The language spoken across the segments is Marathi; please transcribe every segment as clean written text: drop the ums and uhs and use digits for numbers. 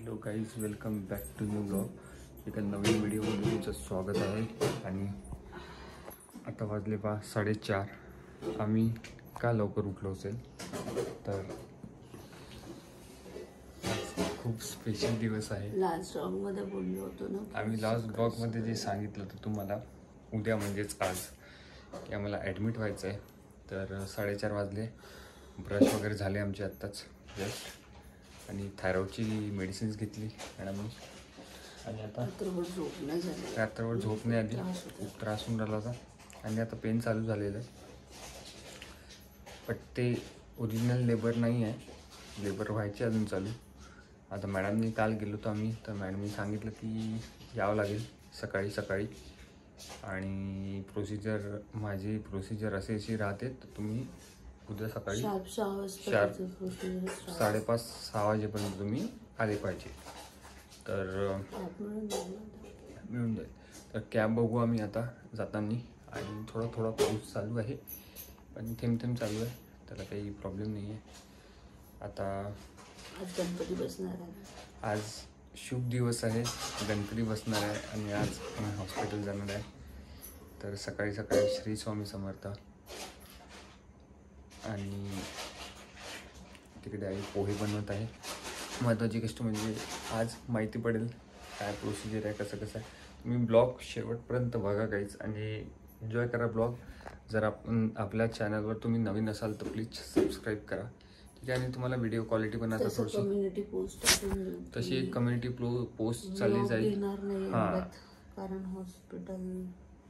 Hello guys, welcome back to new blog. एका नवीन व्हिडिओमध्ये तुमचं स्वागत आहे. आणि आता वाजले 4:30. आम्ही का लवकर उठलो असेल तर खूप स्पेशल दिवस आहे. लास्ट ब्लॉगमध्ये बोललो होतो ना, आम्ही लास्ट ब्लॉगमध्ये जे सांगितलं होतं तुम्हाला, उद्या म्हणजेच आज की आम्हाला ॲडमिट व्हायचं आहे. तर 4:30 वाजले. ब्रश वगैरे झाले आमचे आत्ताच जस्ट. आणि थायरॉइडची मेडिसिन्स घेतली मॅडमनी. आणि आता रात्रभर झोप नाही आली, खूप त्रास होऊन राहिला होता. आणि आता पेन चालू झालेलं आहे. बट ते ओरिजिनल लेबर नाही आहे, लेबर व्हायचे अजून चालू. आता मॅडमनी काल गेलो होतो आम्ही, तर मॅडमनी सांगितलं की यावं लागेल सकाळी सकाळी. आणि माझी प्रोसिजर अशी राहते, तर तुम्ही उद्या सकाळी शार्प 5:30-6 वाजेपर्यंत तुम्ही आले पाहिजे. तर मिळून जाईल. तर कॅब बघू आम्ही आता जाताना. आणि थोडा पाऊस चालू आहे, पण थेंब चालू आहे, त्याला काही प्रॉब्लेम नाही आहे. आता आज गणपती बसणार आहे. आज शुभ दिवस आहे, गणपती बसणार आहे. आणि आज हॉस्पिटल जाणार आहे. तर सकाळी श्री स्वामी समर्थ. आणि तिकडे आई पोहे बनवत आहे. महत्त्वाची गोष्ट म्हणजे आज माहिती पडेल काय प्रोसिजर आहे, कसं आहे. तुम्ही ब्लॉग शेवटपर्यंत बघा काहीच, आणि एन्जॉय करा ब्लॉग. जर आपण आपल्या चॅनलवर तुम्ही नवीन असाल तर प्लीज सबस्क्राईब करा. ठीक आहे. आणि तुम्हाला व्हिडिओ क्वालिटी पण आता थोडीशी कम्युनिटी पोस्ट तशी एक कम्युनिटी पोस्ट चालली जाईल. हां, कारण hospital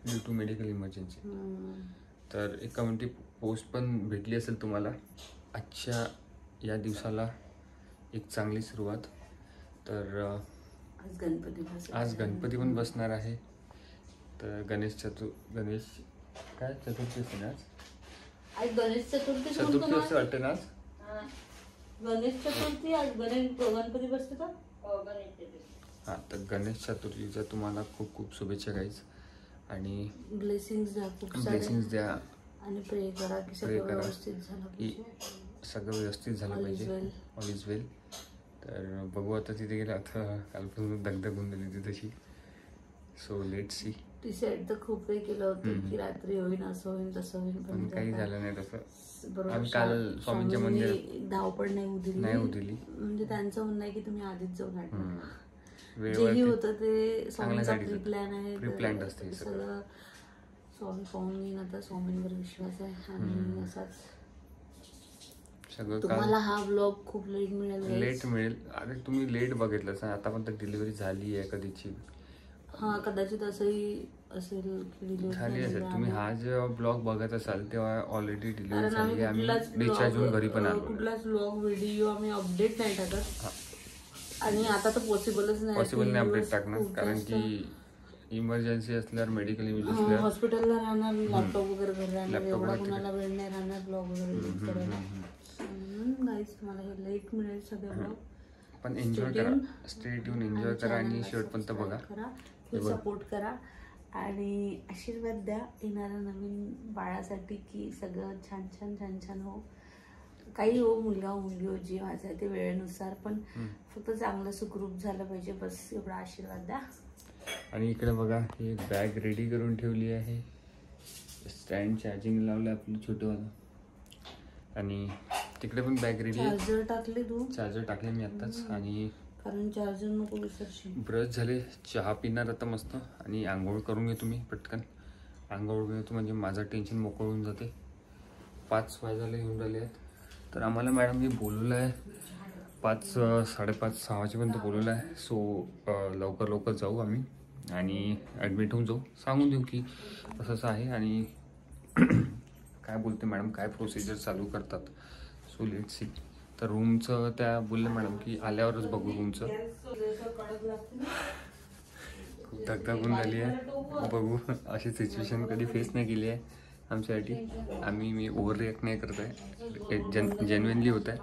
due to medical emergency. तर एक कम्युनिटी पोस्ट पण भेटली असेल तुम्हाला. आजच्या या दिवसाला एक चांगली सुरुवात. तर आज गणपती पण बसणार आहे. तर गणेश काय चतुर्थी असते ना आज? गणेश चतुर्थी असते वाटतं ना आज. गणेश चतुर्थी आज गणपती बसते का? हां, तर गणेश चतुर्थीच्या तुम्हाला खूप खूप शुभेच्छा गाईज. आणि ब्लेसिंग्स द्या आणि प्रे करा की सगळं व्यवस्थित झालं पाहिजे. ऑल इज वेल. तर बघू आता तिथे गेलं. आता कालपासून दगदग होऊन गेली ती तशी. So let see. डिसाईड तर खूप काही केलं होतं की रात्री होईन, असं होईन, तसं होईन, पण काही झालं नाही तसं. आम्ही काल स्वामींच्या मंदिरात धावपळ नाही उदिली. म्हणजे त्यांचं म्हणणं आहे की तुम्ही आधीच जाऊन जेही होतं ते स्वामींचा प्री प्लॅन आहे. सगळं स्वामी पाहून घेईन. आता स्वामींवर विश्वास आहे. आणि असाच सगळं. तुम्हाला हा ब्लॉग खूप लेट मिळेल. अरे तुम्ही लेट बघितलं सर. आता पण तर डिलिव्हरी झाली आहे कधीची. हा, कदाचित असंही असेल की डिलिव्हरी झाली असेल. तुम्ही हा जेव्हा ब्लॉग बघत असाल तेव्हा ऑलरेडी डिलिव्हरी झाली. आम्ही डिस्चार्ज होऊन घरी पण आलो. कुठलाच ब्लॉग व्हिडिओ आम्ही अपडेट नाही टाकत. आणि आता तर पॉसिबल नाही अपडेट टाकणार, कारण की इमर्जन्सी असल्यावर मेडिकल इमर्जन्सी हॉस्पिटलला राहणार, लॅपटॉप वगैरे घरी राहणार, एवढा कोणाला वेळ नाही राहणार ब्लॉग वगैरे करायला. गाईज मला हे लेट मिळेल सगळे ब्लॉग. पण एन्जॉय करा, स्टे ट्यून, एन्जॉय करा आणि शेवटपर्यंत बघा. सपोर्ट करा आणि आशीर्वाद द्या येणाऱ्या नवीन बाळासाठी की सगळं छान हो. काही हो, मुलगा हो, मुलगी हो, जी माझं आहे ते वेळेनुसार, पण फक्त चांगलं सुखरूप झालं पाहिजे, बस एवढा आशीर्वाद द्या. आणि इकडे बघा, ही बॅग रेडी करून ठेवली आहे. स्टँड चार्जिंग लावलं आपलं छोटंवालं. आणि तिकडे पण बॅग रेडी आहे. चार्जर टाकले मी आत्ताच. आणि कारण चार्जर नको विसरशील. ब्रश झाले, चहा पिणार आता मस्त. आणि आंघोळ करून घेतो मी पटकन. आंघोळ घेतो म्हणजे माझं टेन्शन मोकळं होऊन जाते. 5 वाजायला येऊन राहिले आहेत. तर आम्हाला मॅडमनी बोलवलं आहे 5-5:30-6 वाजेपर्यंत बोलवलं आहे. सो लवकर जाऊ आम्ही आणि ॲडमिट होऊन जाऊ. सांगून देऊ की असं आहे. आणि काय बोलते मॅडम, काय प्रोसिजर चालू करतात. So let see. तर रूमचं त्या बोलले मॅडम की आल्यावरच बघू रूमचं. खूप धगधग होऊन झाली आहे. बघू, अशी सिच्युएशन कधी फेस नाही केली आहे आमच्यासाठी. मी ओव्हर रिॲक्ट नाही करत आहे. जेन्युइनली होत आहे.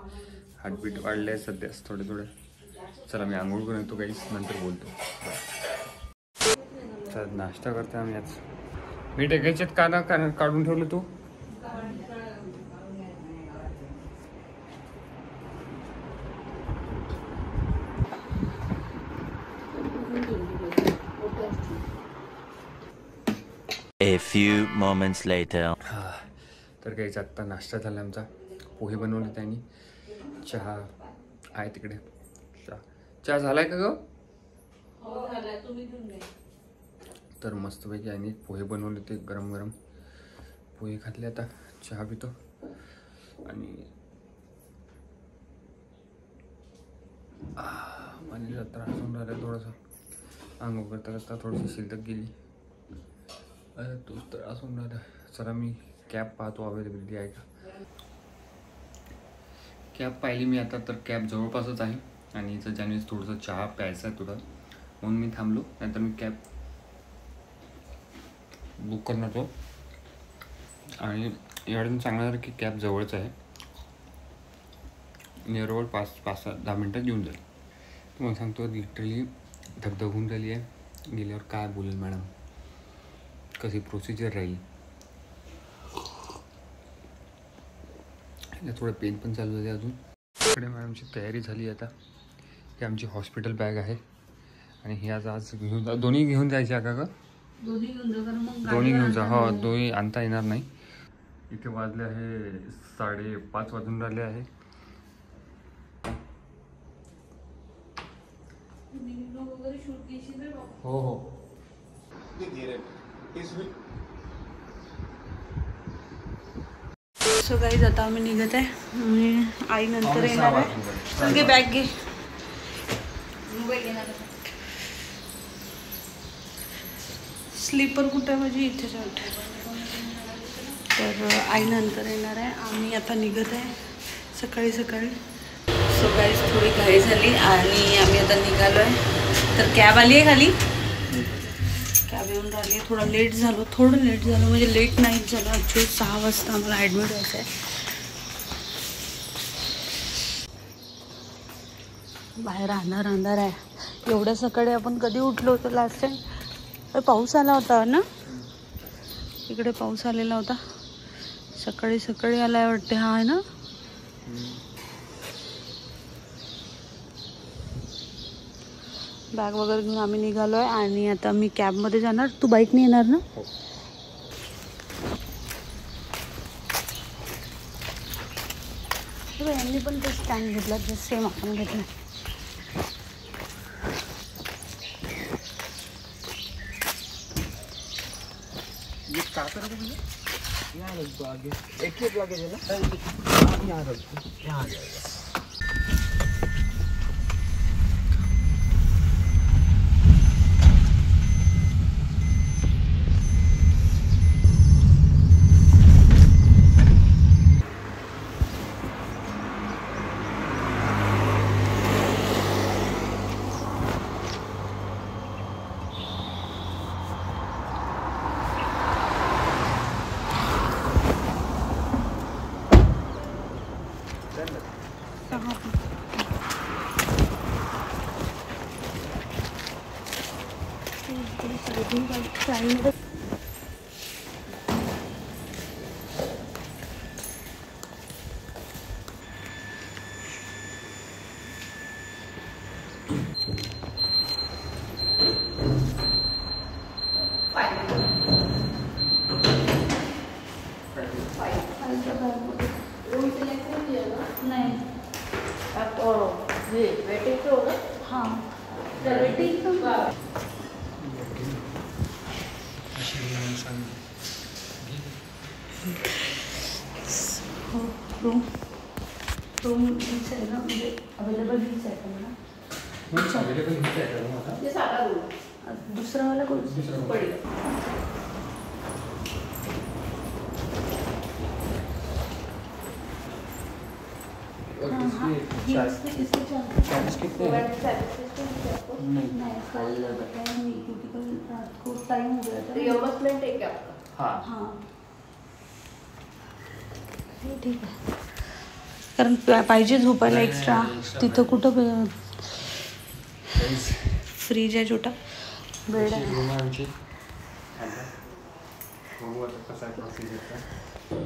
हार्टबीट वाढलं आहे सध्या थोडं. चला मी आंघोळ करून येतो काहीच, नंतर बोलतो. तर नाश्ता करतो आम्ही आज. मीठ एकाच्यात काढून ठेवलं तू. A few moments later. तर काहीच आत्ता नाश्ता झाला आमचा. पोहे बनवले त्यांनी. चहा आहे तिकडे. चहा झालाय का ग? हो झाला, तुम्ही घेऊन घ्या. तर मस्तपैकी आणि पोहे बनवले ते गरम गरम पोहे खाल्ले. आता चहा पितो आणि पाणीचा त्रास होऊन राहिला थोडासा. अंग करता करता थोडीशी शिल्लक गेली. तोच त्रास होऊन राहिला. चला मी कॅब पाहतो अवेलेबिलिटी आहे का. कॅब पाहिली मी आता, तर कॅब जवळपासच आहे आणि इथं ज्याने थोडंसं चहा प्यायचा आहे थोडं, म्हणून मी थांबलो. नंतर मी कॅब बुक करणार होतो आणि याकडून सांगणार की कॅब जवळच आहे, नियर अबाउट 5-10 मिनटात येऊन जाईल. तुम्हाला सांगतो लिटरली धगधग होऊन झाली आहे. गेल्यावर काय बोलेल मॅडम, कशी प्रोसिजर राहील. थोडं पेन पण चालू झाले अजून. इकडे मॅडमची तयारी झाली आता. ही आमची हॉस्पिटल बॅग आहे आणि ही आज घेऊन दोन्ही घेऊन जायचे का ग? दोन्ही घेऊन जा, कारण मग दोन्ही घेऊन जा. हो, दोन्ही आणता येणार नाही. इथे वाजले आहे 5:30 वाजून राहिले आहे. हो हो. सो गाईज आता आम्ही निघत आहे. आई नंतर येणार आहे. चल घे बॅग घे. स्लीपर कुठे आहे माझी? इथे वाटते. तर आई नंतर येणार आहे. आम्ही आता निघत आहे सकाळी सकाळी. सो गाईज थोडी घाई झाली आणि आम्ही आता निघालो आहे. तर कॅब आली आहे खाली. कॅब येऊन राहिली. थोडं लेट झालं म्हणजे लेट नाहीच झालं. ॲक्च्युअली 6 वाजता आम्हाला ॲडमिट व्हायचं आहे. बाहेर अंधार आहे. एवढ्या सकाळी आपण कधी उठलो होतो लास्ट टाइम? पाऊस आला होता ना, इकडे पाऊस आलेला होता. सकाळी सकाळी आलाय वाटते. हा आहे ना. बॅग वगैरे घेऊन आम्ही निघालो आहे आणि आता मी कॅबमध्ये जाणार. तू बाईकने येणार ना? यांनी पण ते स्टँड घेतला जस्ट सेम आपण घेतला. एक लगेज है ना, यहाँ रख दो, यहाँ आ जाएगा. रूम हीच आहे ना, म्हणजे अवेलेबल हीच आहे का मला? दुसरा वाला कोण पडेल? चार्ज कितने हैं? नहीं, कल बताया नहीं क्योंकि कल रात को टाइम हो गया था. रिइंबर्समेंट है क्या? हाँ हाँ ठीक आहे. कारण पाहिजे झोपायला एक्स्ट्रा. तिथं कुठं फ्रीज आहे, छोटा बेड आहे.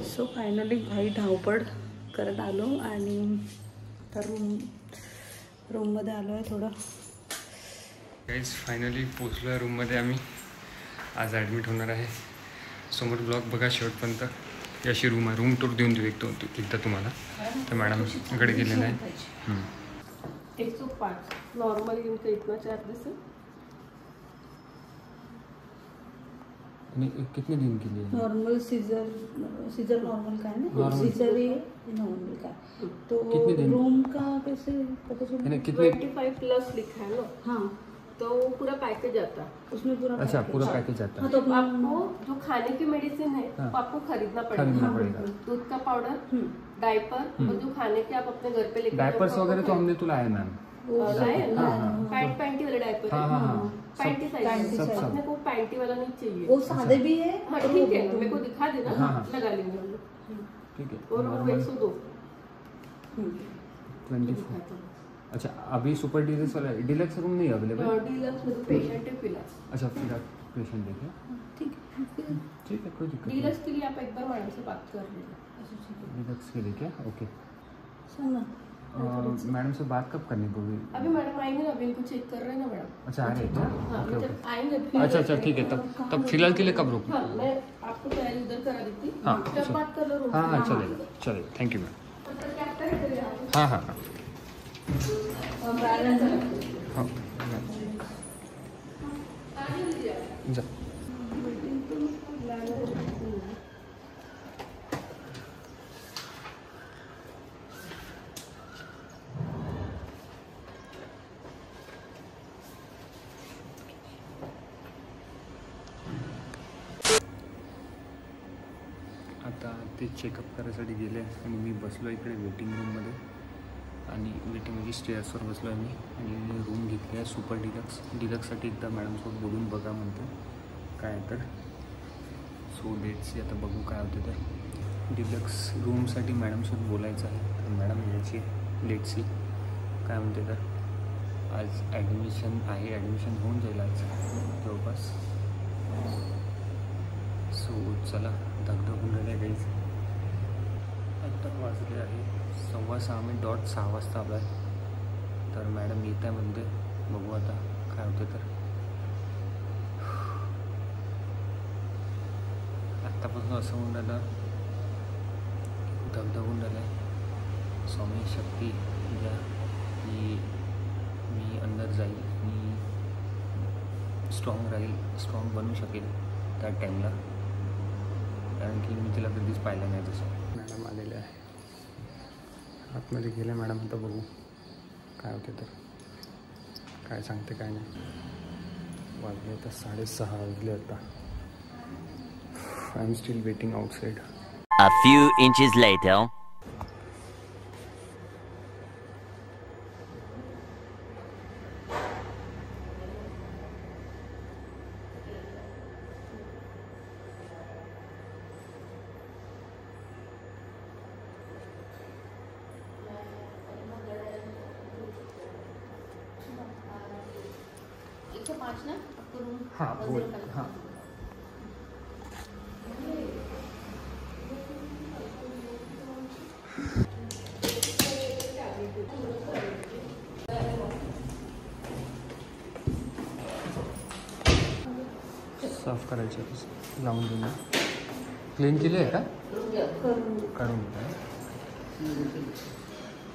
सो फायनली घाई धावपळ करत आलो आणि आता रूममध्ये आलो आहे. थोडं गाईज फायनली पोचलो आहे रूममध्ये. आम्ही आज ॲडमिट होणार आहे समोर ब्लॉग बघा शेवटपर्यंत. ही अशी रूम आहे. रूम टूर देऊन देऊ एकदा तुम्हाला. तर मॅडमकडे गेलेलं आहे. 105 नॉर्मली इनका इतना चार्जेस है. कितने दिन के लिए? नॉर्मल सीजर नॉर्मल का है ना, सीजर ये नॉर्मल का है. तो कितने दिन? रूम का कैसे पता चला? कितने? 25 प्लस लिखा है ना, हाँ तो पूरा पैकेज आता है. उसमें पूरा अच्छा package. पूरा पैकेज आता हाँ है. तो आपको जो खाने की मेडिसिन है हाँ. वो आपको खरीदना खरीदना पड़ेगा. पड़ेगा. दूध का पाउडर, डायपर और जो खाने के आप अपने घर पे लेके डायपर्स वगैरह तो हमने तो लाए मैम. पैंट पैंटी वाले डायपर हाँ हाँ हाँ. Panty panty size. सब. अपने को पैंटी वाला नहीं चाहिए. वो सादे भी है. हाँ ठीक है, मेरे को दिखा देना, हाँ, हाँ. लगा लेंगे हम लोग. ठीक है. और वो नॉर्मल 102. 24. अच्छा अभी सुपर डिलक्स वाला डिलक्स रूम नहीं अवेलेबल. डीलक्स में तो पेशेंट है फिलहाल. अच्छा फिर आप पेशेंट देखें. ठीक है फिर ठीक है कोई दिक्कत नहीं. डीलक्स के लिए आप एक बार मैडम से बात कर लीजिए. डिलक्स के लिए क्या? ओके. सुन ना. मैडम से बात कब करनी पड़ेगी? अभी मैडम आएंगे ना, अभी इनको चेक कर रहे हैं ना मैडम. अच्छा आ रहे हैं क्या? हाँ ओके जब ओके. आएंगे अच्छा अच्छा ठीक है. तब फिलहाल के लिए कब रोक? हाँ मैं आपको तैयारी उधर करा देती. हाँ, जब चलो. बात कर लो. हाँ हाँ चलेगा चलेगा. Thank you ma'am. हाँ हाँ हाँ हाँ. जा. आता ते चेकअप करायसाठी गेले आणि मी बसलो इकडे वेटिंग रूममध्ये. आणि वेटिंग म्हणजे स्टेअर्सवर बसलो आहे मी. आणि रूम घेतली आहे सुपर डिलक्ससाठी. एकदा मॅडमसोबत बोलून बघा म्हणते काय आहे तर. सो लेट्सी आता बघू काय होते तर. डिलक्स रूमसाठी मॅडमसोबत बोलायचं आहे. तर मॅडम यायची लेट्सी काय म्हणते तर. आज ॲडमिशन आहे. ॲडमिशन होऊन जाईल आज जवळपास. सो चला धगधगून राहिले गाईज. आत्ता वाजले आहे 6:15. मी डॉट 6 वाजता आला आहे. तर मॅडम येत आहे म्हणते. बघू आता काय होते तर. आत्तापासून असं होऊन राहिलं धगधगून राहिलं आहे. स्वामी शक्ती द्या की मी अंदर जाईल. मी स्ट्रॉंग राहील, स्ट्रॉंग बनू शकेल त्या टाईमला. कारण की मी तिला कधीच पाहिलं नाही तसं. मॅडम आलेले आहे. आतमध्ये गेले मॅडम. आता बघू काय होते तर. काय सांगते काय नाही. वाजले आता 6:30 वाजले आता. I am still waiting outside. A few inches later. हां बोल. हां साफ करायचं लावून देऊन. क्लीन केली आहे का? काढून घ्या.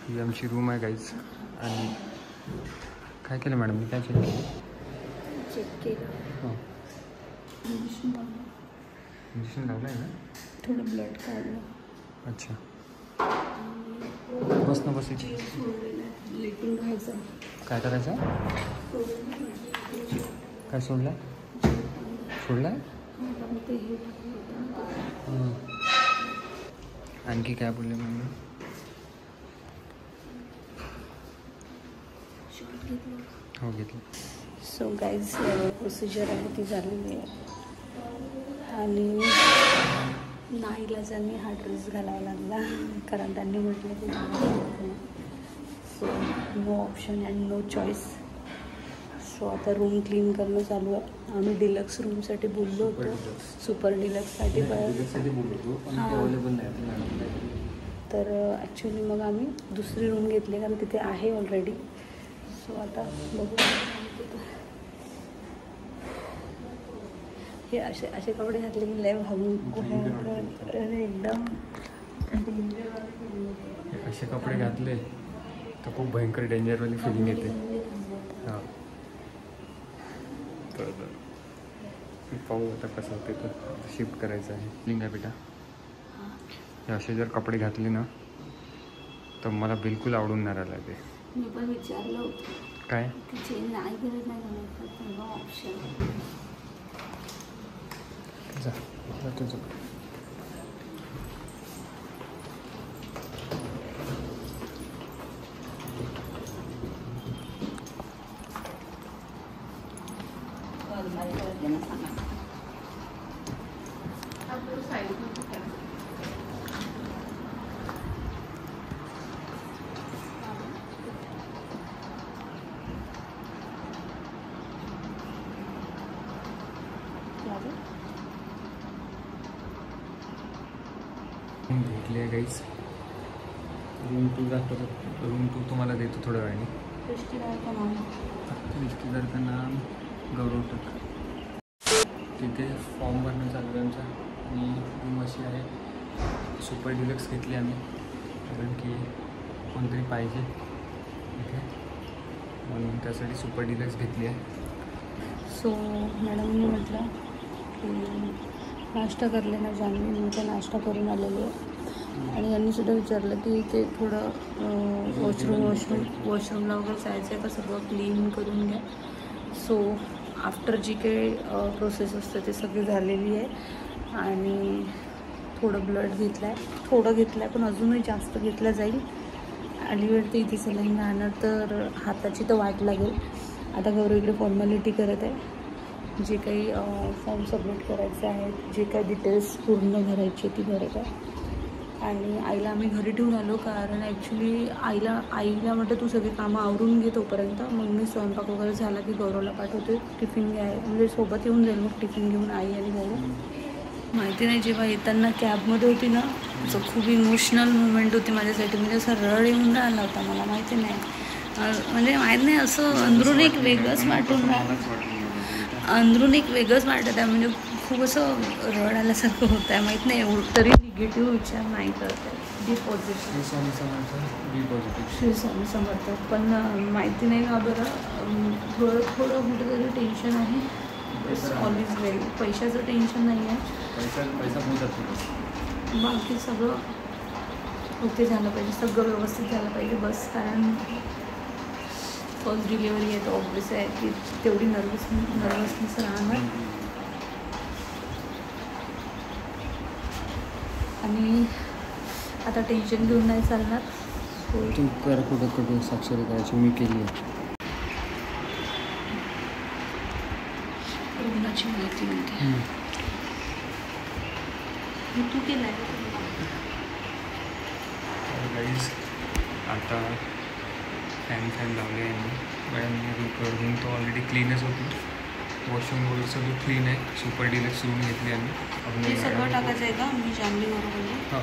ही आमची रूम आहे गाईज. आणि काय केलं मॅडम मी काय चेक केलं? चेक केलं. हां इंजेक्शन लावलं आहे ना? थोडं ब्लड काढलं. अच्छा बस ना बस इथे. लेटून राहायचं. काय करायचं? काय सोडलं? सोडलं आहे? आणखी काय बोलले मॅडम? हो घेतलं. सो गाईज प्रोसिजर आहे ती झालेली आहे. आणि नाईलाजाने हा ड्रेस घालावा लागला. कारण त्यांनी म्हटलं की so no option and no choice. So आता रूम क्लीन करणं चालू आहे. आम्ही डिलक्स रूमसाठी बोललो होतो. सुपर डिलक्ससाठी तर ॲक्च्युली मग आम्ही दुसरी रूम घेतली कारण तिथे आहे ऑलरेडी. सो आता बघू. हे असे असे कपडे घातले की लय भावूक भयंकर आणि एकदम असे कपडे घातले तर खूप भयंकर डेंजरवाली फिलिंग येते. हां तर पाहू आता कसं होते तर शिफ्ट करायचं आहे. फिलिंग आहे बेटा. हे असे जर कपडे घातले ना तर मला बिलकुल आवडून नाही राहिलं ते. मी पण विचारलं होतं काय की चेंज नाही करत नाही करत तर नो ऑप्शन. जा जातो जा. भेटली आहे गाईज. रूम 2 दाखवतो. रूम 2 तुम्हाला देतो थोड्या वेळाने. रिश्तेदार का नाम गौरव टक. तिथे फॉर्म भरणं चालू आहे आमचा. आणि रूम अशी आहे. सुपर डिलक्स घेतली आम्ही कारण की कोणतरी पाहिजे इथे म्हणून त्यासाठी सुपर डिलक्स घेतली आहे. सो मॅडमने म्हटलं की नाश्ता करले ना जान्हवी. मी तर नाश्ता करून आलेली आहे आणि यांनी सुद्धा विचारलं की ते थोडं वॉशरूमला वगैरे जायचं आहे का सगळं क्लीन करून घ्या. सो आफ्टर जी काही प्रोसेस असते ते सगळी झालेली आहे आणि थोडं ब्लड घेतलं आहे. थोडं घेतलं आहे पण अजूनही जास्त घेतलं जाईल. अलीवर ते इथे सलाईन राहणार तर हाताची तर वाट लागेल. आता गौरव इकडे फॉर्मॅलिटी करत आहे. जे काही फॉर्म सबमिट करायचे आहेत जे काही डिटेल्स पूर्ण भरायची ती भरत आहे. आणि आईला आम्ही घरी ठेवून आलो कारण ॲक्च्युली आईला म्हटलं तू सगळी कामं आवरून घे तोपर्यंत. मग मी स्वयंपाक वगैरे झाला की गौरवला पाठवते टिफिन घ्याय म्हणजे सोबत येऊन जाईल मग टिफिन घेऊन आई आणि गौरव. माहिती नाही जेव्हा येताना कॅबमध्ये होती ना तर खूप इमोशनल मुवमेंट होती माझ्यासाठी. म्हणजे असं रड येऊन राहिला होता. मला माहिती नाही म्हणजे माहीत नाही असं अंदरून एक वेगळंच वाटून अंदरून एक वेगळंच वाटत आहे. म्हणजे खूप असं रड आल्यासारखं होत आहे. माहीत नाही एवढं तरी निगेटिव्ह विचार नाही करत आहे. बी पॉझिटिव्ह श्री स्वामी समर्थ. पण माहिती नाही का बरं थोडं कुठेतरी टेन्शन आहे. ऑलवेज वेल. पैशाचं टेन्शन नाही आहे. पैसा बाकी सगळं ओके झालं पाहिजे. सगळं व्यवस्थित झालं पाहिजे बस. कारण फर्स्ट डिलिव्हरी आहे तर ऑब्वियस आहे की तेवढी नर्वसनेस राहणार. आणि आता टेन्शन घेऊन नाही चालणार. तू कर कुठं साक्षरी करायची मी केली आहे. रुग्णाची माहिती म्हणते तू केलं आहे. गाईज आता फॅन लावले आणि रूम तो ऑलरेडी क्लीनच होती. वॉशरूम वगैरे सगळं क्लीन आहे. सुपर डिलक्स रूम घेतली आम्ही. हे सगळं टाकायचं आहे का मी जान्हवी बरोबर. हां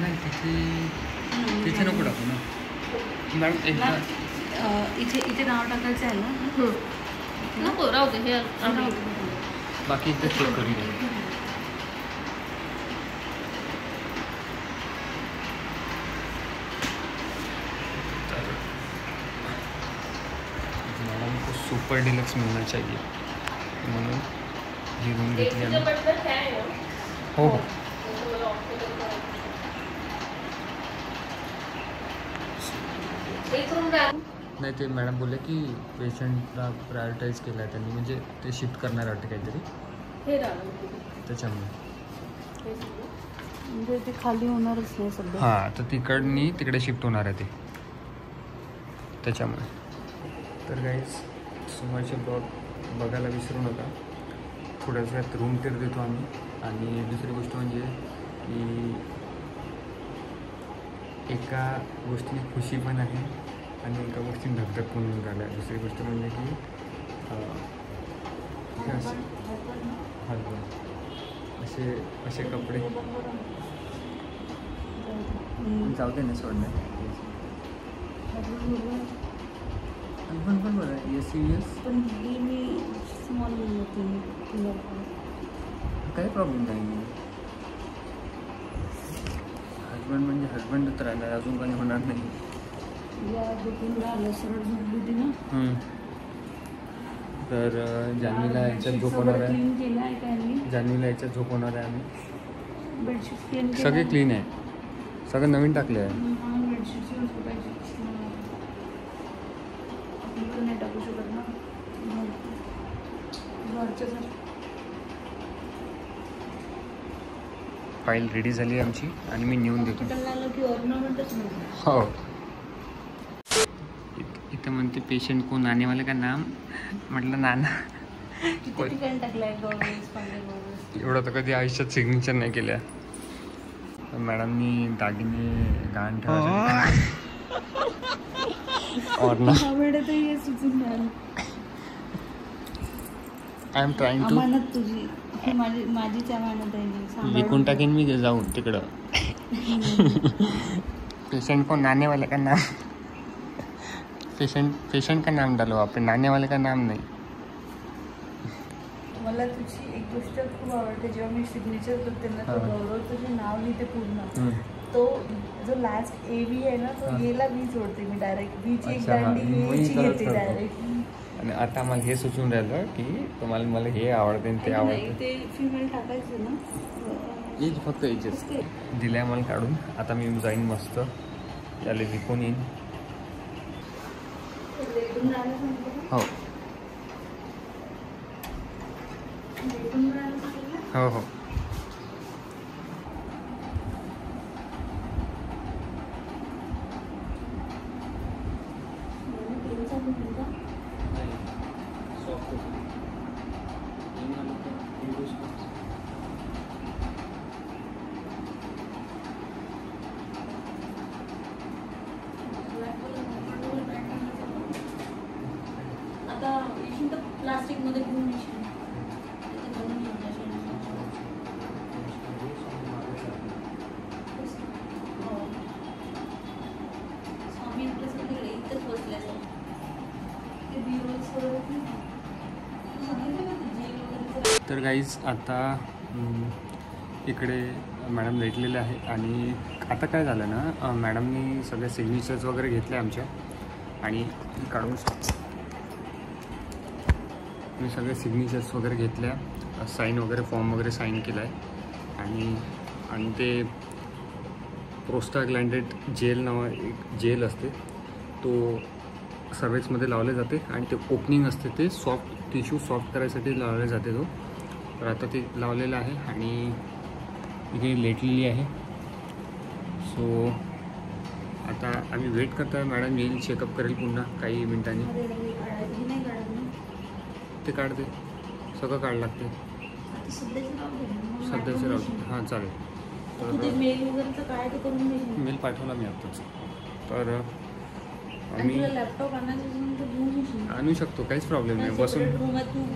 नाही तिथे नको टाकू ना मॅडम. एकदा इथे नाव टाकायचं आहे ना. नको राहू दे हे बाकी एकदा चेक करून घ्या. मैडम को सुपर डिलक्स मिलना चाहिए म्हणून ही रूम घेतली आम्ही. हो हो नाही ते मॅडम बोलले की पेशंटला प्रायोरिटाईज केलं आहे त्यांनी. म्हणजे ते शिफ्ट करणार वाटते काहीतरी त्याच्यामुळे. म्हणजे ते खाली होणारच नाही सध्या. हां तर तिकडनी तिकडे शिफ्ट होणार आहे ते त्याच्यामुळे. तर गाईज सोमवारचे ब्लॉग बघायला विसरू नका. थोड्याशा रूम टेर देतो आम्ही. आणि दुसरी गोष्ट म्हणजे की एका गोष्टीने खुशी पण आहे आणि एका गोष्टीने धगधग पण होऊन राहिला आहे. दुसरी गोष्ट म्हणजे की असे कपडे जाऊ दे ना सोडणार. हजबंड पण बरं आहे SUS. पण ही मी स्मॉल होती. काही प्रॉब्लेम नाही. हजबंड म्हणजे हजबंडच राहिला, अजून काही होणार नाही. या दुखून राहिलं सरळ झोपली होती ना. तर जान्हवीला याच्यात झोपवणार आहे. क्लीन केलं आहे का यांनी? जान्हवीला याच्यात झोपवणार आहे आम्ही. बेडशीट क्लीन सगळे क्लीन आहे, सगळं नवीन टाकले आहे. बेडशीट झोपायची आपण नाही टाकू शकत ना घरचं. फाईल रेडी झाली आमची आणि मी नेऊन देतो. लागलं की ऑर्नामेंटच नाही. हो. इथं म्हणते पेशंट को नाने वाले का नाम. म्हटलं नाना. किती ठिकाणी टाकलंय गॉगल्स, पांढरे गॉगल्स. एवढं तर कधी आयुष्यात सिग्नेचर नाही केल्या. मॅडमनी दागिने गहाण ठेवायचे. हे सुचून राहिलं. I am trying to. अमानत तुझी, ही माझीच अमानत आहे. विकून टाकेन मी जाऊन तिकडं. पेशेंट को नाने वाले का नाम. पेशेंट का नाम डालो आपण, नाने वाले का नाम नाही. मला तुझी एक गोष्ट खूप आवडते. जेव्हा मी सिग्नेचर करते ना, तो गौरव तुझे नाव लिहिते पूर्ण. तो जो लास्ट AV आहे ना, तो येला मी जोडते. मी डायरेक्ट बीची एक दांडी याची घेते डायरेक्ट. आणि आता मला हे सुचून राहिलं की तुम्हाला मला हे आवडते आणि ते आवडते. ते फिमेल टाकायचं ना. एज फक्त एजच दिल्या मला काढून. आता मी जाईन मस्त याला विकून येईन. हो हो हो. आता येशील तर प्लास्टिकमध्ये घेऊन येशील. स्वामी आपल्यासाठी इथंच बसले असतात. तर गाईज आता इकडे मॅडम भेटलेले आहे. आणि आता काय झालं ना, मॅडमनी सगळे सिग्नेचर्स वगैरे घेतले आमच्या. आणि काढून मी सगळे सिग्नेचर्स वगैरे घेतल्या, साईन वगैरे फॉर्म वगैरे साईन केला आहे. आणि ते प्रोस्टाग्लँडेड जेल नावा एक जेल असते, तो सर्वेसमध्ये लावले जाते. आणि ते ओपनिंग असते, ते सॉफ्ट टिश्यू सॉफ्ट करायसाठी लावले जाते तो. तर आता ते लावलेलं आहे आणि इथे लेटलेली आहे. सो आता आम्ही वेट करतो आहे. मॅडम येईल, चेकअप करेल पुन्हा काही मिनिटांनी. ते काढते, सगळं काढ लागते सध्याचं राहते. हां चालेल. मेल पाठवला मी आत्ताच. तर आम्ही लॅपटॉप आणू शकतो, काहीच प्रॉब्लेम नाही. बसून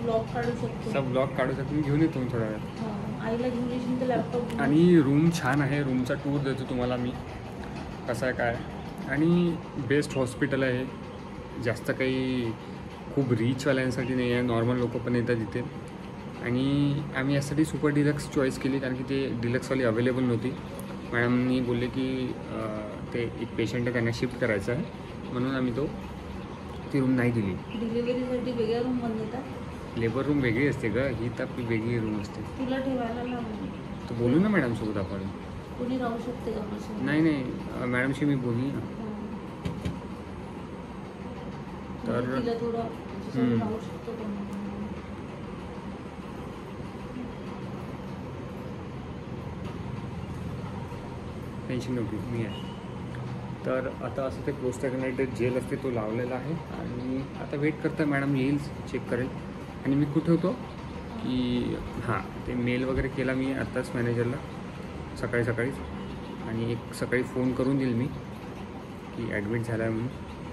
ब्लॉग काढू शकतो. सब ब्लॉग काढू शकतो. मी घेऊन येतो थोड्या वेळात. आईला घेऊन येशील तर लॅपटॉप. आणि रूम छान आहे. रूमचा टूर देतो तुम्हाला मी, कसं आहे काय. आणि बेस्ट हॉस्पिटल आहे. जास्त काही खूप रिचवाल्यांसाठी नाही आहे, नॉर्मल लोक पण येतात तिथे. आणि आम्ही यासाठी सुपर डिलक्स चॉईस केली, कारण की ते डिलक्सवाली अवेलेबल नव्हती. मॅडमनी बोलले की ते एक पेशंट आहे, त्यांना शिफ्ट करायचं आहे, म्हणून आम्ही ती रूम नाही दिली. डिलिव्हरीसाठी वेगळ्या रूम बंद येतात. लेबर रूम वेगळी असते का, ही तर आपली वेगळी रूम असते. तुला ठेवायला लागेल. तर बोलू ना मॅडमसोबत आपण. कोणी राहू शकते का? नाही मॅडमशी मी बोलली ना. तर राहू शकतो. टेन्शन नको, मी आहे. तर आता असं ते प्रोस्टाग्लँडेड जेल असते, तो लावलेला आहे. आणि आता वेट करता मॅडम येईल, चेक करेल. आणि मी कुठे होतो की हां, ते मेल वगैरे केला मी आत्ताच मॅनेजरला सकाळीच. आणि एक सकाळी फोन करून देईल मी की ॲडमिट झाला आहे म्हणून.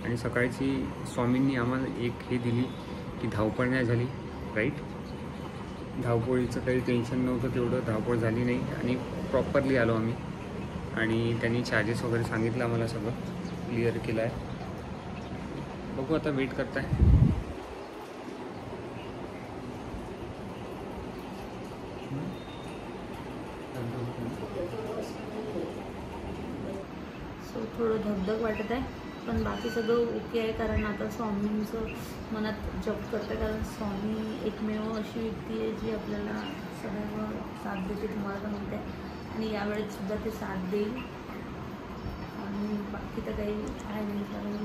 आणि सकाळची स्वामींनी आम्हाला एक हे दिली की धावपळ नाही झाली. राईट, धावपळीचं काही टेन्शन नव्हतं, तेवढं धावपळ झाली नाही. आणि प्रॉपरली आलो आम्ही. आणि त्यांनी चार्जेस वगैरे सांगितलं आम्हाला, सगळं क्लिअर केलं आहे. बघू आता वेट करताय. सो थोडं धगधग वाटत आहे, पण बाकी सगळं ओके आहे. कारण आता स्वामींचं मनात जप करतं, कारण स्वामी एकमेव अशी व्यक्ती आहे जी आपल्याला सगळ्यांना साथ देते, तुम्हाला तर माहिती आहे. आणि यावेळेस सुद्धा ते साथ देईल. आणि बाकी तर काही आहे नाही, कारण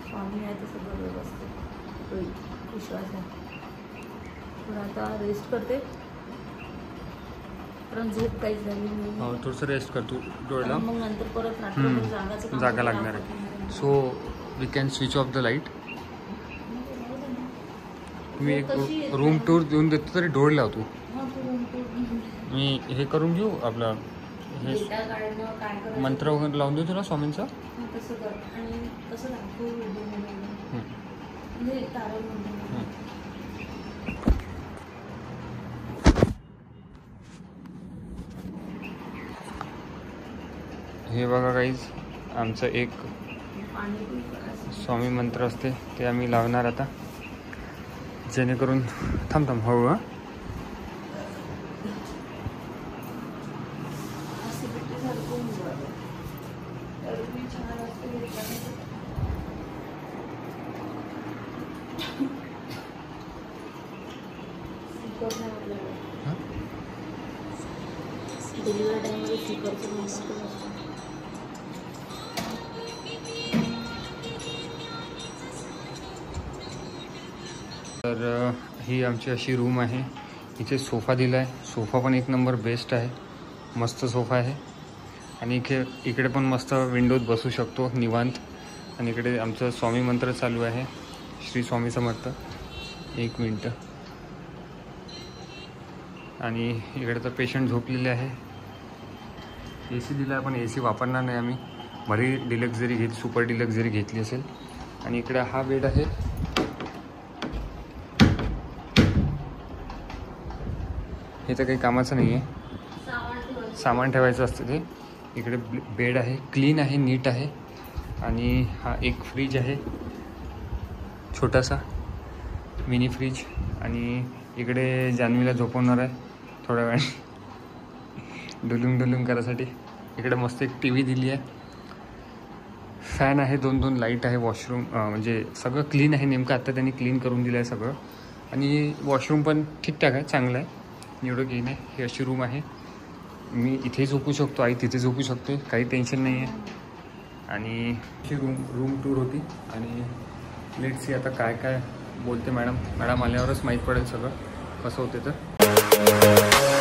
स्वामी आहे तर सगळं व्यवस्थित होईल, विश्वास आहे. पण आता रेस्ट करते, कारण झोप काहीच झाली नाही. थोडंसं रेस्ट कर तू डोळ्याला. मग नंतर परत रात्रभर जागाचं काम जागा करावं लागणार लागतं. आहे. So we can switch off the light. मी एक रूम टूर देऊन देतो तरी डोळे लावतो. मी हे करून घेऊ आपलं हे डेटा काढणं काय करायचं मंत्र वगैरे लावून देऊ तुला स्वामींचा. तसं कर. आणि तसं दाखवू व्हिडिओमध्ये म्हणजे तारक हे बघा काहीच आमचं एक पाणी पण करायचं. स्वामी मंत्र असते ते आम्ही लावणार आता, जेणेकरून थांब हळू. ऍसिडिटी सारखं होऊन जातं. तर मी 4 वाजता घेतल्यानंतर स्पीकर नाही आपल्याला. डिलिव्हरी टाईममध्ये स्पीकरचं नंबर असतं. तर ही आमची अशी रूम आहे. इथे सोफा दिला आहे. सोफा पण एक नंबर बेस्ट आहे, मस्त सोफा आहे. आणि इकडे पण मस्त विंडोत बसू शकतो निवांत. आणि इकडे आमचं स्वामी मंत्र चालू आहे, श्री स्वामी समर्थ. 1 मिनटं. आणि इकडे तर पेशंट झोपलेले आहे. AC दिला आहे, पण AC वापरणार नाही आम्ही. भरी डिलक्स जरी सुपर डिलक्स जरी घेतली असेल. आणि इकडे हा बेड आहे. हे तर काही कामाचं नाही आहे, सामान ठेवायचं असतं ते. इकडे बेड आहे, क्लीन आहे, नीट आहे. आणि हा एक फ्रीज आहे, छोटासा मिनी फ्रीज. आणि इकडे जान्हवीला झोपवणार आहे थोड्या वेळ डुलूम करायसाठी. इकडे मस्त एक TV दिली आहे, फॅन आहे, 2 लाईट आहे, वॉशरूम म्हणजे सगळं क्लीन आहे. नेमकं आत्ता त्यांनी क्लीन करून दिलं आहे सगळं. आणि वॉशरूम पण ठीकठाक आहे, चांगलं आहे, एवढं काही नाही. ही अशी रूम आहे. मी इथे झोपू शकतो, आई तिथे झोपू शकते, काही टेन्शन नाही आहे. आणि ही रूम टूर होती. आणि लेट्स सी आता काय बोलते मॅडम आल्यावरच माहीत पडेल सगळं कसं होते तर.